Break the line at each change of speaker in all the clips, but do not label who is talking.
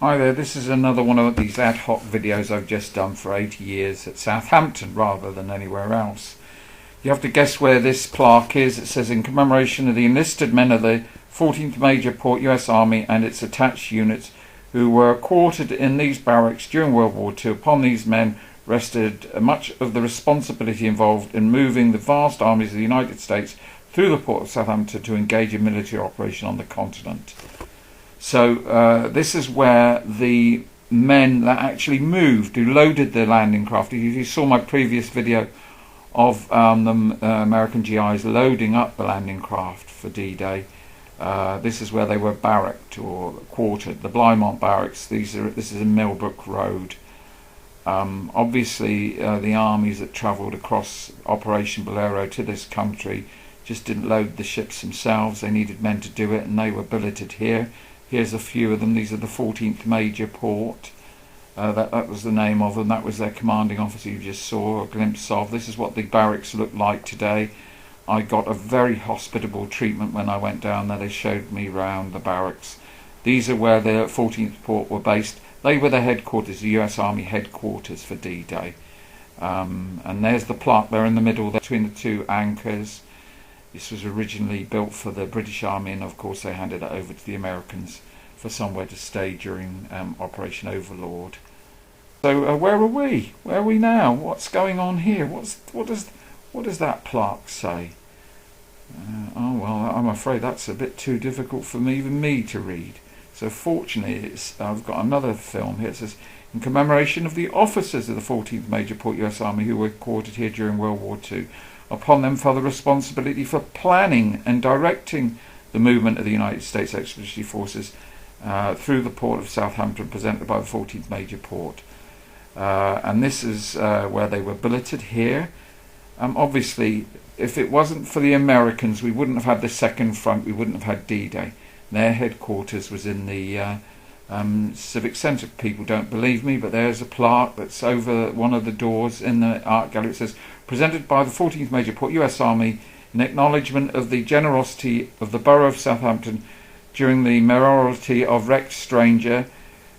Hi there, this is another one of these ad hoc videos I've just done for 80 years at Southampton rather than anywhere else. You have to guess where this plaque is. It says in commemoration of the enlisted men of the 14th Major Port US Army and its attached units who were quartered in these barracks during World War II. Upon these men rested much of the responsibility involved in moving the vast armies of the United States through the port of Southampton to engage in military operation on the continent. So this is where the men that actually moved, who loaded the landing craft. You saw my previous video of the American GIs loading up the landing craft for D-Day. This is where they were barracked or quartered. The Blighmont Barracks. This is in Millbrook Road. Obviously, the armies that travelled across Operation Bolero to this country just didn't load the ships themselves. They needed men to do it, and they were billeted here. Here's a few of them. These are the 14th Major Port. That was the name of them. That was their commanding officer you just saw a glimpse of. This is what the barracks look like today. I got a very hospitable treatment when I went down there. They showed me round the barracks. These are where the 14th Port were based. They were the headquarters, the US Army headquarters for D-Day. And there's the plaque there in the middle there between the two anchors. This was originally built for the British Army, and of course they handed it over to the Americans for somewhere to stay during Operation Overlord. So where are we? Where are we now? What's going on here? What does that plaque say? Oh well, I'm afraid that's a bit too difficult for even me to read. So fortunately, I've got another film here. It says, in commemoration of the officers of the 14th Major Port US Army who were quartered here during World War II. Upon them fell the responsibility for planning and directing the movement of the United States Expeditionary Forces through the port of Southampton, presented by the 14th Major Port. And this is where they were billeted here. Obviously, if it wasn't for the Americans, we wouldn't have had the second front, we wouldn't have had D-Day. Their headquarters was in the Civic Centre. People don't believe me, but there's a plaque that's over one of the doors in the art gallery. It says, presented by the 14th Major Port US Army in acknowledgement of the generosity of the Borough of Southampton during the mayoralty of Rex Stranger,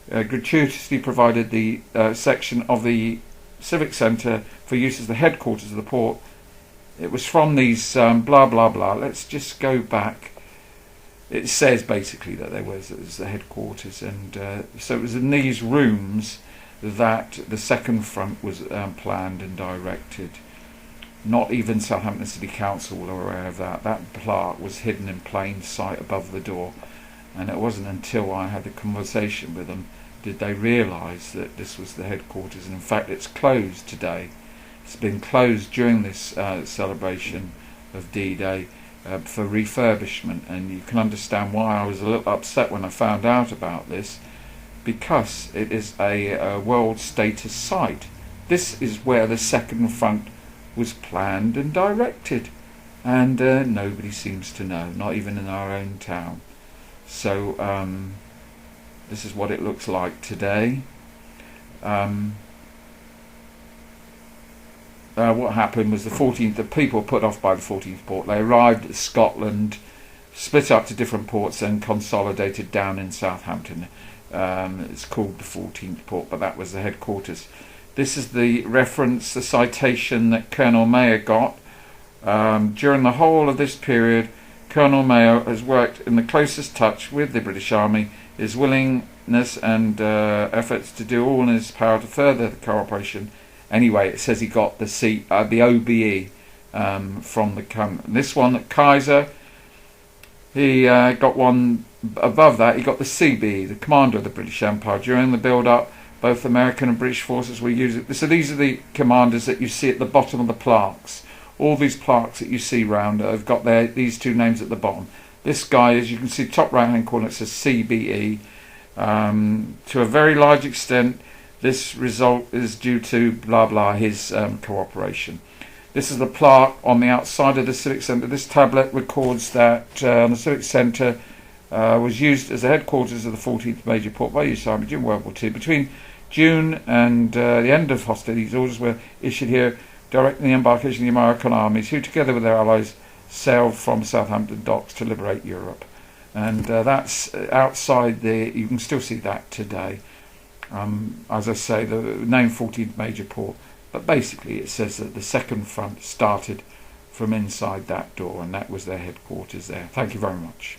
gratuitously provided the section of the Civic Centre for use as the headquarters of the port. It was from these blah blah blah. Let's just go back. It says basically that it was the headquarters, and so it was in these rooms that the second front was planned and directed. Not even Southampton City Council were aware of that. That plaque was hidden in plain sight above the door, and it wasn't until I had a conversation with them did they realise that this was the headquarters. And in fact, it's closed today. It's been closed during this celebration of D-Day for refurbishment, and you can understand why I was a little upset when I found out about this, because it is a world status site. This is where the second front was planned and directed, and nobody seems to know, not even in our own town. So this is what it looks like today. What happened was the people put off by the 14th Port. They arrived at Scotland, split up to different ports, and consolidated down in Southampton. It's called the 14th Port, but that was the headquarters. This is the reference, the citation that Colonel Mayer got. During the whole of this period, Colonel Mayer has worked in the closest touch with the British Army. His willingness and efforts to do all in his power to further the cooperation. Anyway, it says he got the OBE from the company. This one at Kaiser, he got one above that. He got the CBE, the Commander of the British Empire. During the build-up, both American and British forces were using. So these are the commanders that you see at the bottom of the plaques. All these plaques that you see round have got these two names at the bottom. This guy, as you can see, top right-hand corner, it says CBE. To a very large extent, this result is due to blah blah his cooperation. This is the plaque on the outside of the Civic Centre. This tablet records that the Civic Centre was used as the headquarters of the 14th Major Port by US Army during World War II. Between June and the end of hostilities, orders were issued here directing the embarkation of the American armies, who together with their allies sailed from Southampton docks to liberate Europe. and that's outside the. You can still see that today. As I say, the name 14th Major Port, but basically it says that the second front started from inside that door, and that was their headquarters there. Thank you very much.